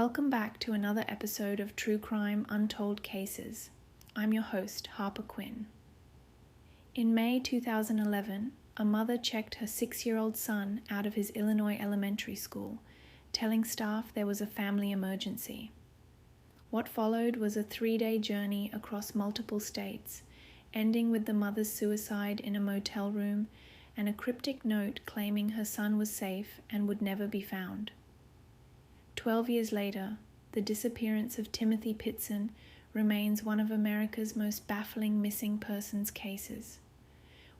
Welcome back to another episode of True Crime Untold Cases. I'm your host, Harper Quinn. In May 2011, a mother checked her 6-year-old son out of his Illinois elementary school, telling staff there was a family emergency. What followed was a 3-day journey across multiple states, ending with the mother's suicide in a motel room and a cryptic note claiming her son was safe and would never be found. 12 years later, the disappearance of Timmothy Pitzen remains one of America's most baffling missing persons cases.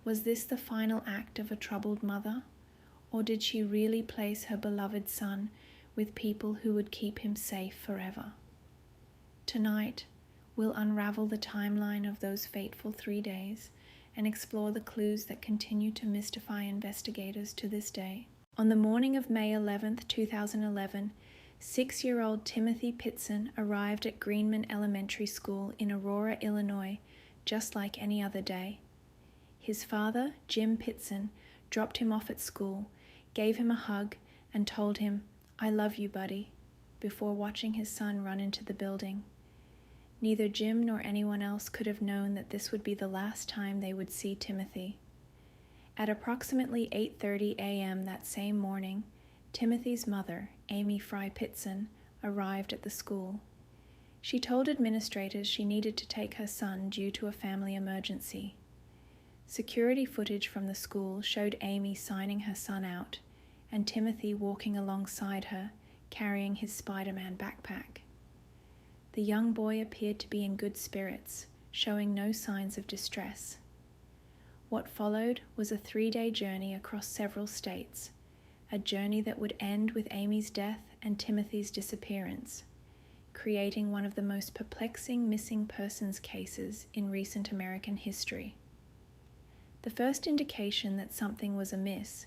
Was this the final act of a troubled mother, or did she really place her beloved son with people who would keep him safe forever? Tonight, we'll unravel the timeline of those fateful 3 days and explore the clues that continue to mystify investigators to this day. On the morning of May 11, 2011, 6-year-old Timmothy Pitzen arrived at Greenman Elementary School in Aurora, Illinois, just like any other day. His father, Jim Pitzen, dropped him off at school, gave him a hug, and told him, "I love you, buddy," before watching his son run into the building. Neither Jim nor anyone else could have known that this would be the last time they would see Timothy. At approximately 8:30 a.m. that same morning, Timothy's mother, Amy Fry Pitzen, arrived at the school. She told administrators she needed to take her son due to a family emergency. Security footage from the school showed Amy signing her son out, and Timothy walking alongside her, carrying his Spider-Man backpack. The young boy appeared to be in good spirits, showing no signs of distress. What followed was a 3-day journey across several states, a journey that would end with Amy's death and Timothy's disappearance, creating one of the most perplexing missing persons cases in recent American history. The first indication that something was amiss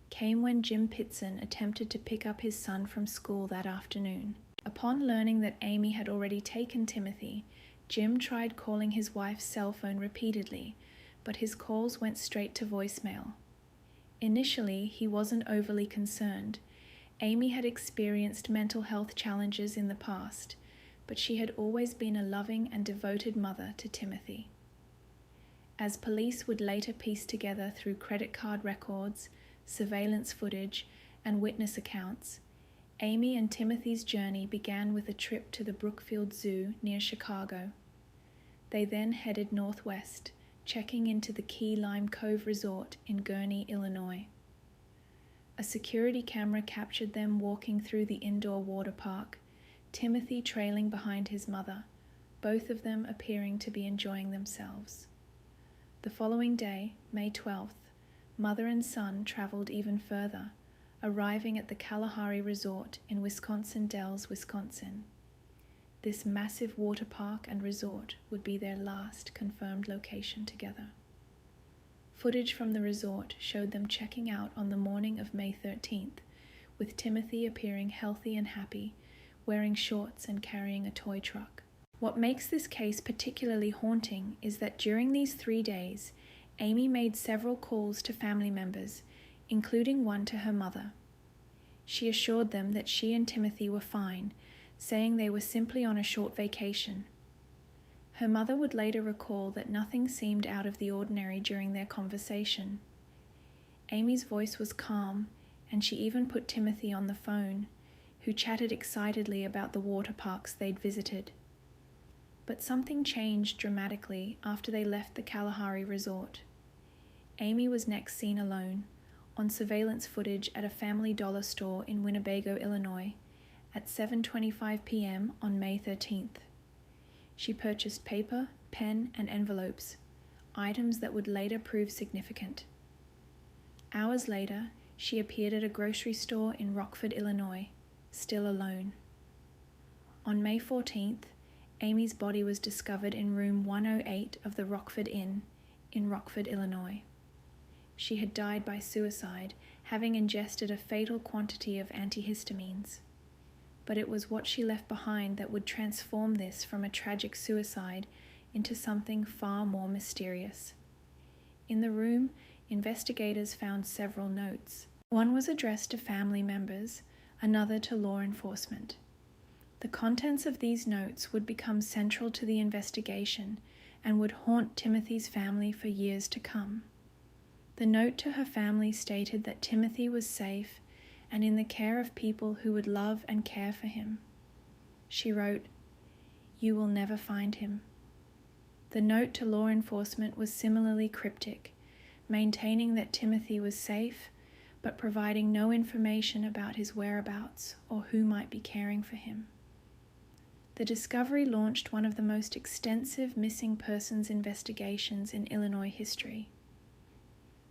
came when Jim Pitzen attempted to pick up his son from school that afternoon. Upon learning that Amy had already taken Timothy, Jim tried calling his wife's cell phone repeatedly, but his calls went straight to voicemail. Initially, he wasn't overly concerned. Amy had experienced mental health challenges in the past, but she had always been a loving and devoted mother to Timothy. As police would later piece together through credit card records, surveillance footage, and witness accounts, Amy and Timothy's journey began with a trip to the Brookfield Zoo near Chicago. They then headed northwest, checking into the Key Lime Cove Resort in Gurnee, Illinois. A security camera captured them walking through the indoor water park, Timothy trailing behind his mother, both of them appearing to be enjoying themselves. The following day, May 12th, mother and son traveled even further, arriving at the Kalahari Resort in Wisconsin Dells, Wisconsin. This massive water park and resort would be their last confirmed location together. Footage from the resort showed them checking out on the morning of May 13th, with Timothy appearing healthy and happy, wearing shorts and carrying a toy truck. What makes this case particularly haunting is that during these 3 days, Amy made several calls to family members, including one to her mother. She assured them that she and Timothy were fine, saying they were simply on a short vacation. Her mother would later recall that nothing seemed out of the ordinary during their conversation. Amy's voice was calm, and she even put Timothy on the phone, who chatted excitedly about the water parks they'd visited. But something changed dramatically after they left the Kalahari Resort. Amy was next seen alone, on surveillance footage at a Family Dollar store in Winnebago, Illinois, at 7:25 p.m. on May 13th. She purchased paper, pen, and envelopes, items that would later prove significant. Hours later, she appeared at a grocery store in Rockford, Illinois, still alone. On May 14th, Amy's body was discovered in room 108 of the Rockford Inn in Rockford, Illinois. She had died by suicide, having ingested a fatal quantity of antihistamines. But it was what she left behind that would transform this from a tragic suicide into something far more mysterious. In the room, investigators found several notes. One was addressed to family members, another to law enforcement. The contents of these notes would become central to the investigation and would haunt Timothy's family for years to come. The note to her family stated that Timothy was safe and in the care of people who would love and care for him. She wrote, "You will never find him." The note to law enforcement was similarly cryptic, maintaining that Timothy was safe, but providing no information about his whereabouts or who might be caring for him. The discovery launched one of the most extensive missing persons investigations in Illinois history.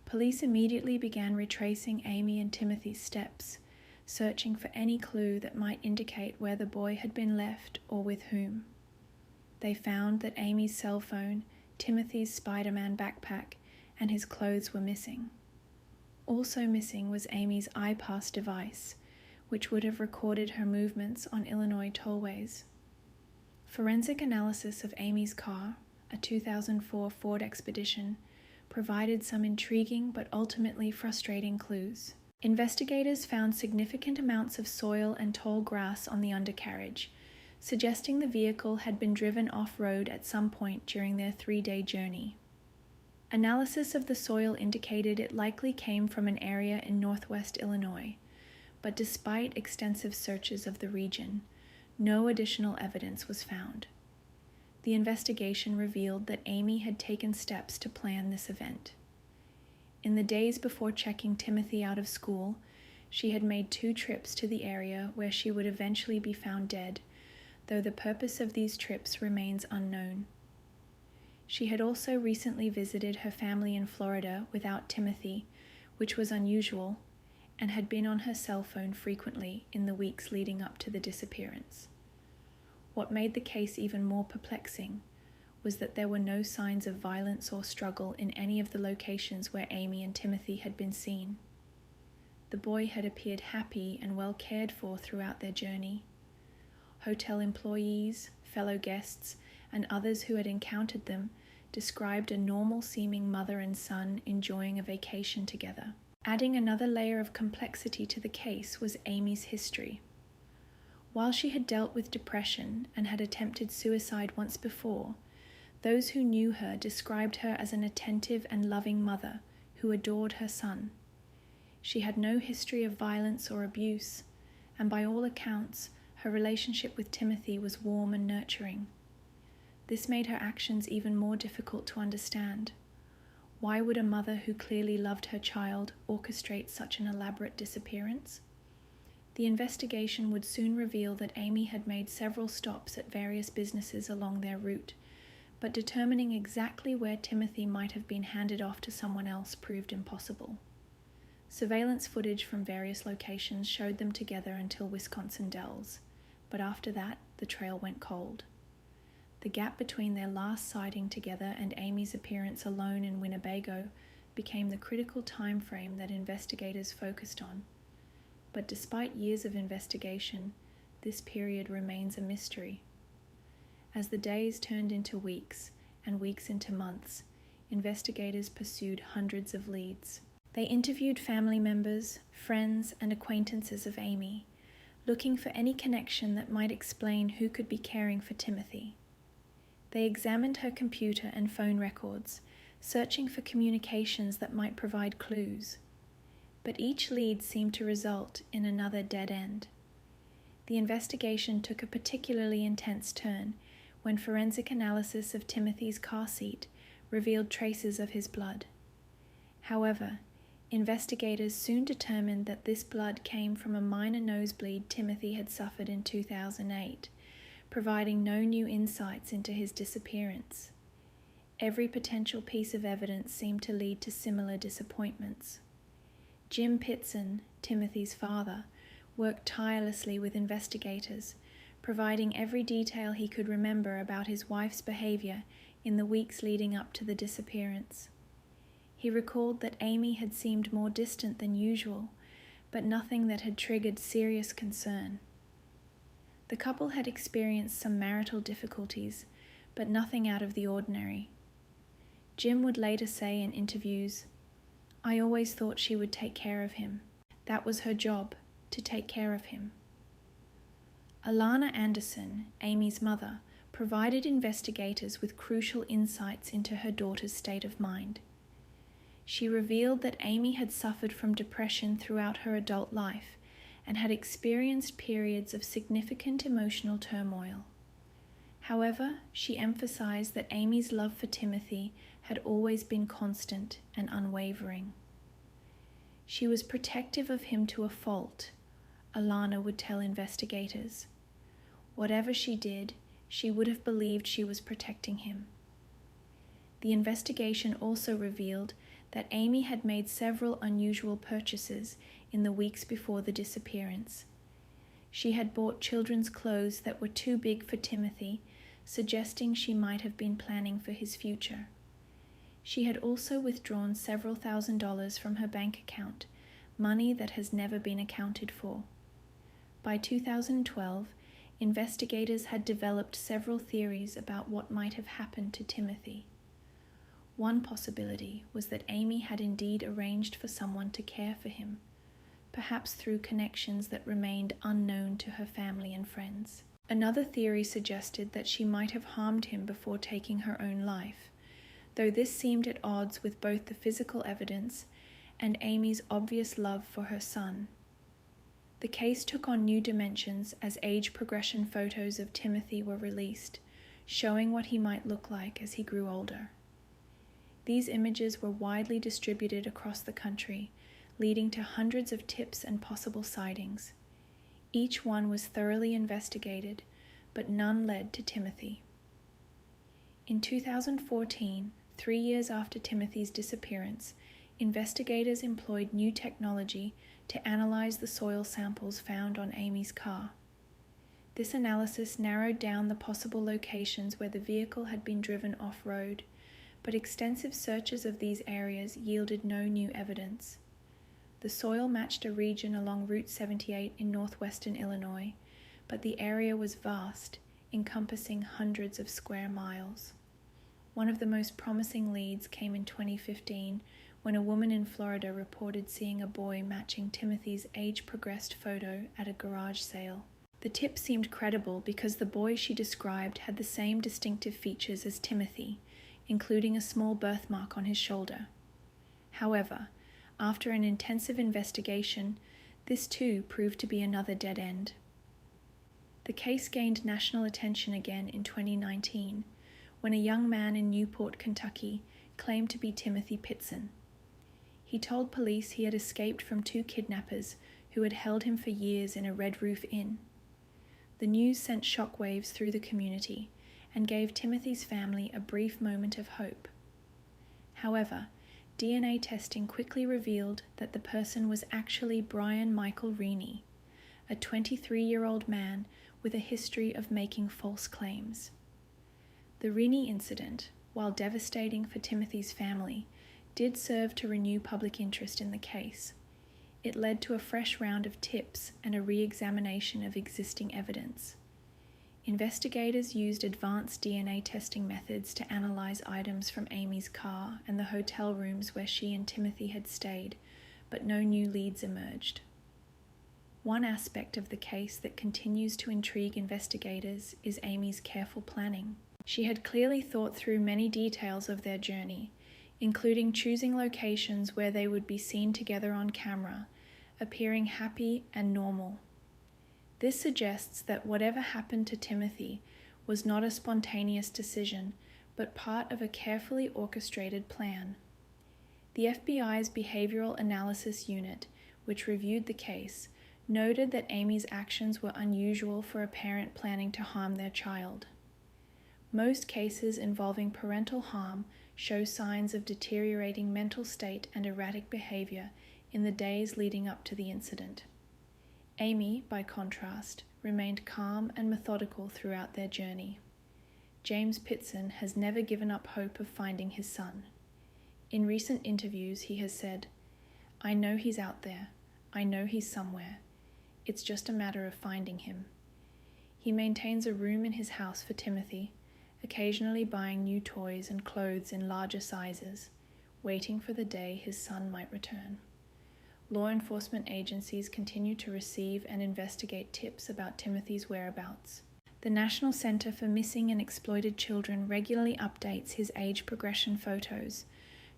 Police immediately began retracing Amy and Timothy's steps, searching for any clue that might indicate where the boy had been left or with whom. They found that Amy's cell phone, Timothy's Spider-Man backpack, and his clothes were missing. Also missing was Amy's iPass device, which would have recorded her movements on Illinois tollways. Forensic analysis of Amy's car, a 2004 Ford Expedition, provided some intriguing but ultimately frustrating clues. Investigators found significant amounts of soil and tall grass on the undercarriage, suggesting the vehicle had been driven off-road at some point during their 3-day journey. Analysis of the soil indicated it likely came from an area in northwest Illinois, but despite extensive searches of the region, no additional evidence was found. The investigation revealed that Amy had taken steps to plan this event. In the days before checking Timothy out of school, she had made 2 trips to the area where she would eventually be found dead, though the purpose of these trips remains unknown. She had also recently visited her family in Florida without Timothy, which was unusual, and had been on her cell phone frequently in the weeks leading up to the disappearance. What made the case even more perplexing was that there were no signs of violence or struggle in any of the locations where Amy and Timothy had been seen. The boy had appeared happy and well cared for throughout their journey. Hotel employees, fellow guests, and others who had encountered them described a normal-seeming mother and son enjoying a vacation together. Adding another layer of complexity to the case was Amy's history. While she had dealt with depression and had attempted suicide once before, those who knew her described her as an attentive and loving mother who adored her son. She had no history of violence or abuse, and by all accounts, her relationship with Timothy was warm and nurturing. This made her actions even more difficult to understand. Why would a mother who clearly loved her child orchestrate such an elaborate disappearance? The investigation would soon reveal that Amy had made several stops at various businesses along their route, but determining exactly where Timothy might have been handed off to someone else proved impossible. Surveillance footage from various locations showed them together until Wisconsin Dells, but after that, the trail went cold. The gap between their last sighting together and Amy's appearance alone in Winnebago became the critical time frame that investigators focused on. But despite years of investigation, this period remains a mystery. As the days turned into weeks and weeks into months, investigators pursued hundreds of leads. They interviewed family members, friends, and acquaintances of Amy, looking for any connection that might explain who could be caring for Timothy. They examined her computer and phone records, searching for communications that might provide clues. But each lead seemed to result in another dead end. The investigation took a particularly intense turn when forensic analysis of Timothy's car seat revealed traces of his blood. However, investigators soon determined that this blood came from a minor nosebleed Timothy had suffered in 2008, providing no new insights into his disappearance. Every potential piece of evidence seemed to lead to similar disappointments. Jim Pitzen, Timothy's father, worked tirelessly with investigators, providing every detail he could remember about his wife's behavior in the weeks leading up to the disappearance. He recalled that Amy had seemed more distant than usual, but nothing that had triggered serious concern. The couple had experienced some marital difficulties, but nothing out of the ordinary. Jim would later say in interviews, "I always thought she would take care of him. That was her job, to take care of him." Alana Anderson, Amy's mother, provided investigators with crucial insights into her daughter's state of mind. She revealed that Amy had suffered from depression throughout her adult life and had experienced periods of significant emotional turmoil. However, she emphasized that Amy's love for Timothy had always been constant and unwavering. She was protective of him to a fault, Alana would tell investigators. Whatever she did, she would have believed she was protecting him. The investigation also revealed that Amy had made several unusual purchases in the weeks before the disappearance. She had bought children's clothes that were too big for Timothy, suggesting she might have been planning for his future. She had also withdrawn several $1,000s from her bank account, money that has never been accounted for. By 2012, investigators had developed several theories about what might have happened to Timothy. One possibility was that Amy had indeed arranged for someone to care for him, perhaps through connections that remained unknown to her family and friends. Another theory suggested that she might have harmed him before taking her own life, though this seemed at odds with both the physical evidence and Amy's obvious love for her son. The case took on new dimensions as age progression photos of Timothy were released, showing what he might look like as he grew older. These images were widely distributed across the country, leading to hundreds of tips and possible sightings. Each one was thoroughly investigated, but none led to Timothy. In 2014, 3 years after Timothy's disappearance, investigators employed new technology to analyze the soil samples found on Amy's car. This analysis narrowed down the possible locations where the vehicle had been driven off-road, but extensive searches of these areas yielded no new evidence. The soil matched a region along Route 78 in northwestern Illinois, but the area was vast, encompassing hundreds of square miles. One of the most promising leads came in 2015 when a woman in Florida reported seeing a boy matching Timothy's age-progressed photo at a garage sale. The tip seemed credible because the boy she described had the same distinctive features as Timothy, including a small birthmark on his shoulder. However, after an intensive investigation, this too proved to be another dead end. The case gained national attention again in 2019, when a young man in Newport, Kentucky, claimed to be Timmothy Pitzen. He told police he had escaped from 2 kidnappers who had held him for years in a Red Roof Inn. The news sent shockwaves through the community and gave Timothy's family a brief moment of hope. However, DNA testing quickly revealed that the person was actually Brian Michael Reaney, a 23-year-old man with a history of making false claims. The Reaney incident, while devastating for Timothy's family, did serve to renew public interest in the case. It led to a fresh round of tips and a re-examination of existing evidence. Investigators used advanced DNA testing methods to analyze items from Amy's car and the hotel rooms where she and Timothy had stayed, but no new leads emerged. One aspect of the case that continues to intrigue investigators is Amy's careful planning. She had clearly thought through many details of their journey, including choosing locations where they would be seen together on camera, appearing happy and normal. This suggests that whatever happened to Timothy was not a spontaneous decision, but part of a carefully orchestrated plan. The FBI's Behavioral Analysis Unit, which reviewed the case, noted that Amy's actions were unusual for a parent planning to harm their child. Most cases involving parental harm show signs of deteriorating mental state and erratic behavior in the days leading up to the incident. Amy, by contrast, remained calm and methodical throughout their journey. James Pitzen has never given up hope of finding his son. In recent interviews, he has said, "I know he's out there. I know he's somewhere. It's just a matter of finding him." He maintains a room in his house for Timothy, occasionally buying new toys and clothes in larger sizes, waiting for the day his son might return. law enforcement agencies continue to receive and investigate tips about Timothy's whereabouts. The National Center for Missing and Exploited Children regularly updates his age progression photos,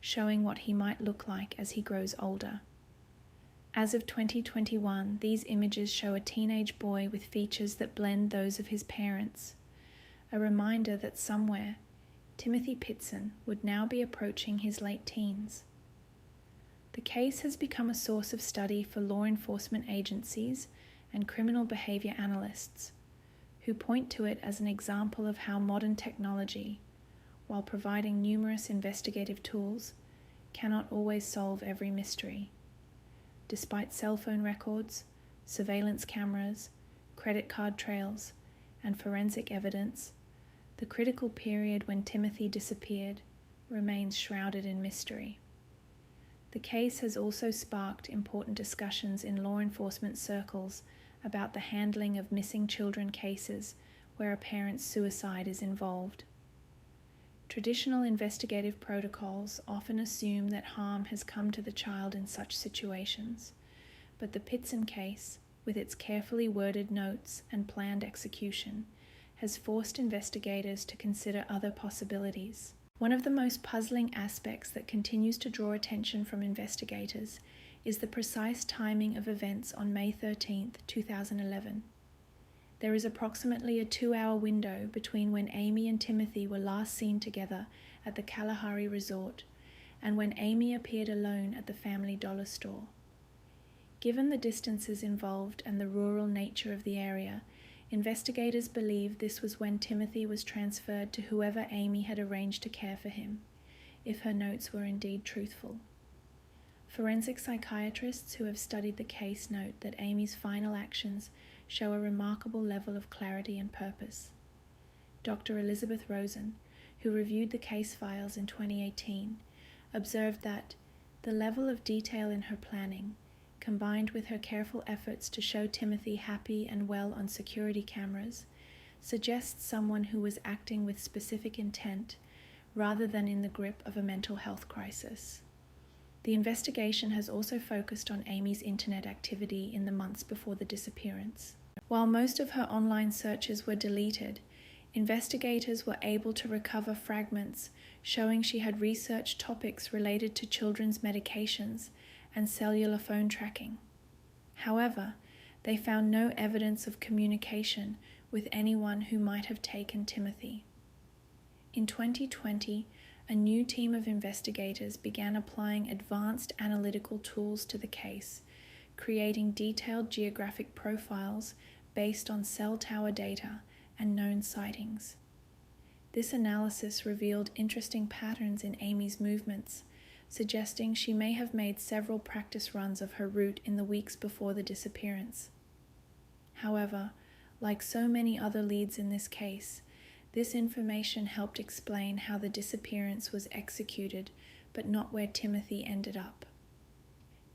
showing what he might look like as he grows older. As of 2021, these images show a teenage boy with features that blend those of his parents, a reminder that somewhere, Timmothy Pitzen would now be approaching his late teens. The case has become a source of study for law enforcement agencies and criminal behavior analysts, who point to it as an example of how modern technology, while providing numerous investigative tools, cannot always solve every mystery. Despite cell phone records, surveillance cameras, credit card trails, and forensic evidence, the critical period when Timothy disappeared remains shrouded in mystery. The case has also sparked important discussions in law enforcement circles about the handling of missing children cases where a parent's suicide is involved. Traditional investigative protocols often assume that harm has come to the child in such situations, but the Pitzen case, with its carefully worded notes and planned execution, has forced investigators to consider other possibilities. One of the most puzzling aspects that continues to draw attention from investigators is the precise timing of events on May 13, 2011. There is approximately a 2-hour window between when Amy and Timothy were last seen together at the Kalahari Resort and when Amy appeared alone at the Family Dollar store. Given the distances involved and the rural nature of the area, investigators believe this was when Timothy was transferred to whoever Amy had arranged to care for him, if her notes were indeed truthful. Forensic psychiatrists who have studied the case note that Amy's final actions show a remarkable level of clarity and purpose. Dr. Elizabeth Rosen, who reviewed the case files in 2018, observed that the level of detail in her planning, combined with her careful efforts to show Timothy happy and well on security cameras, suggests someone who was acting with specific intent rather than in the grip of a mental health crisis. The investigation has also focused on Amy's internet activity in the months before the disappearance. While most of her online searches were deleted, investigators were able to recover fragments showing she had researched topics related to children's medications and cellular phone tracking. However, they found no evidence of communication with anyone who might have taken Timothy. In 2020, a new team of investigators began applying advanced analytical tools to the case, creating detailed geographic profiles based on cell tower data and known sightings. This analysis revealed interesting patterns in Amy's movements, suggesting she may have made several practice runs of her route in the weeks before the disappearance. However, like so many other leads in this case, this information helped explain how the disappearance was executed, but not where Timothy ended up.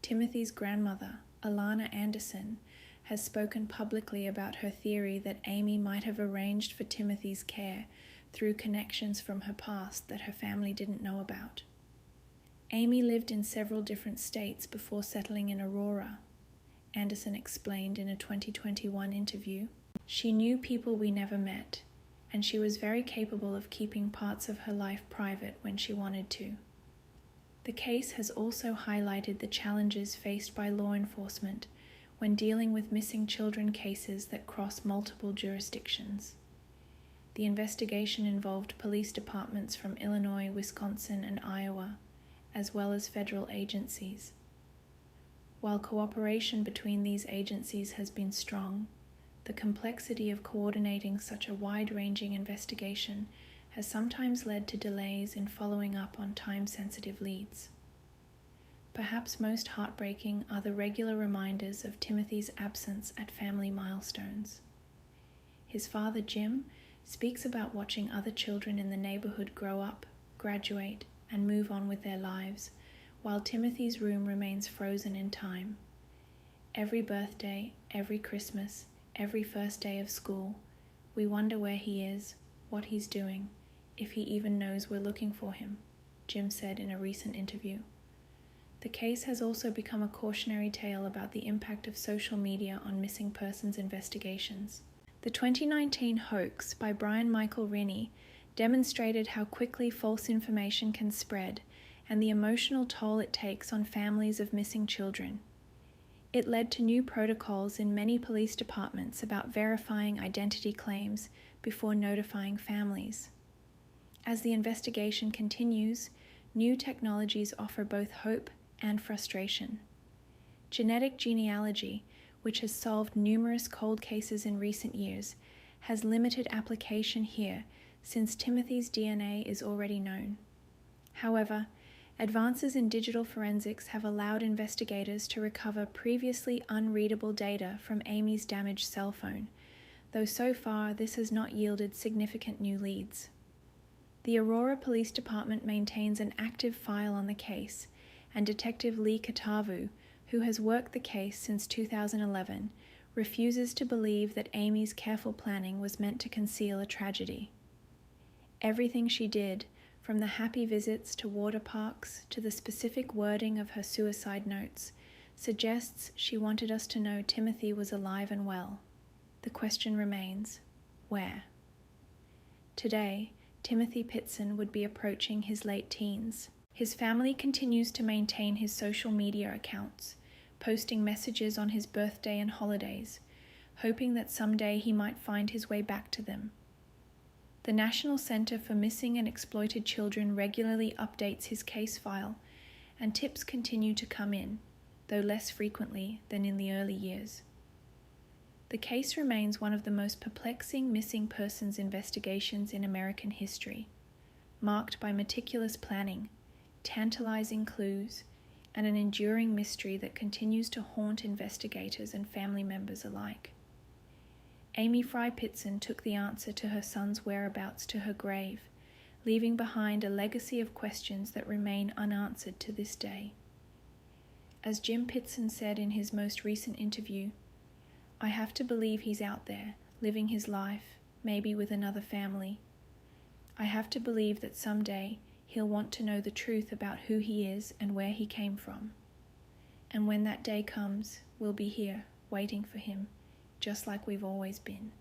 Timothy's grandmother, Alana Anderson, has spoken publicly about her theory that Amy might have arranged for Timothy's care through connections from her past that her family didn't know about. Amy lived in several different states before settling in Aurora, Anderson explained in a 2021 interview. She knew people we never met, and she was very capable of keeping parts of her life private when she wanted to. The case has also highlighted the challenges faced by law enforcement when dealing with missing children cases that cross multiple jurisdictions. The investigation involved police departments from Illinois, Wisconsin, and Iowa, as well as federal agencies. While cooperation between these agencies has been strong, the complexity of coordinating such a wide-ranging investigation has sometimes led to delays in following up on time-sensitive leads. Perhaps most heartbreaking are the regular reminders of Timothy's absence at family milestones. His father, Jim, speaks about watching other children in the neighborhood grow up, graduate, and move on with their lives, while Timothy's room remains frozen in time. Every birthday, every Christmas, every first day of school, we wonder where he is, what he's doing, if he even knows we're looking for him, Jim said in a recent interview. The case has also become a cautionary tale about the impact of social media on missing persons investigations. The 2019 hoax by Brian Michael Rennie demonstrated how quickly false information can spread and the emotional toll it takes on families of missing children. It led to new protocols in many police departments about verifying identity claims before notifying families. As the investigation continues, new technologies offer both hope and frustration. Genetic genealogy, which has solved numerous cold cases in recent years, has limited application here since Timothy's DNA is already known. However, advances in digital forensics have allowed investigators to recover previously unreadable data from Amy's damaged cell phone, though so far this has not yielded significant new leads. The Aurora Police Department maintains an active file on the case, and Detective Lee Katavu, who has worked the case since 2011, refuses to believe that Amy's careful planning was meant to conceal a tragedy. Everything she did, from the happy visits to water parks to the specific wording of her suicide notes, suggests she wanted us to know Timothy was alive and well. The question remains, where? Today, Timmothy Pitzen would be approaching his late teens. His family continues to maintain his social media accounts, posting messages on his birthday and holidays, hoping that someday he might find his way back to them. The National Center for Missing and Exploited Children regularly updates his case file, and tips continue to come in, though less frequently than in the early years. The case remains one of the most perplexing missing persons investigations in American history, marked by meticulous planning, tantalizing clues, and an enduring mystery that continues to haunt investigators and family members alike. Amy Fry Pitzen took the answer to her son's whereabouts to her grave, leaving behind a legacy of questions that remain unanswered to this day. As Jim Pitzen said in his most recent interview, "I have to believe he's out there, living his life, maybe with another family. I have to believe that someday he'll want to know the truth about who he is and where he came from. And when that day comes, we'll be here, waiting for him, just like we've always been."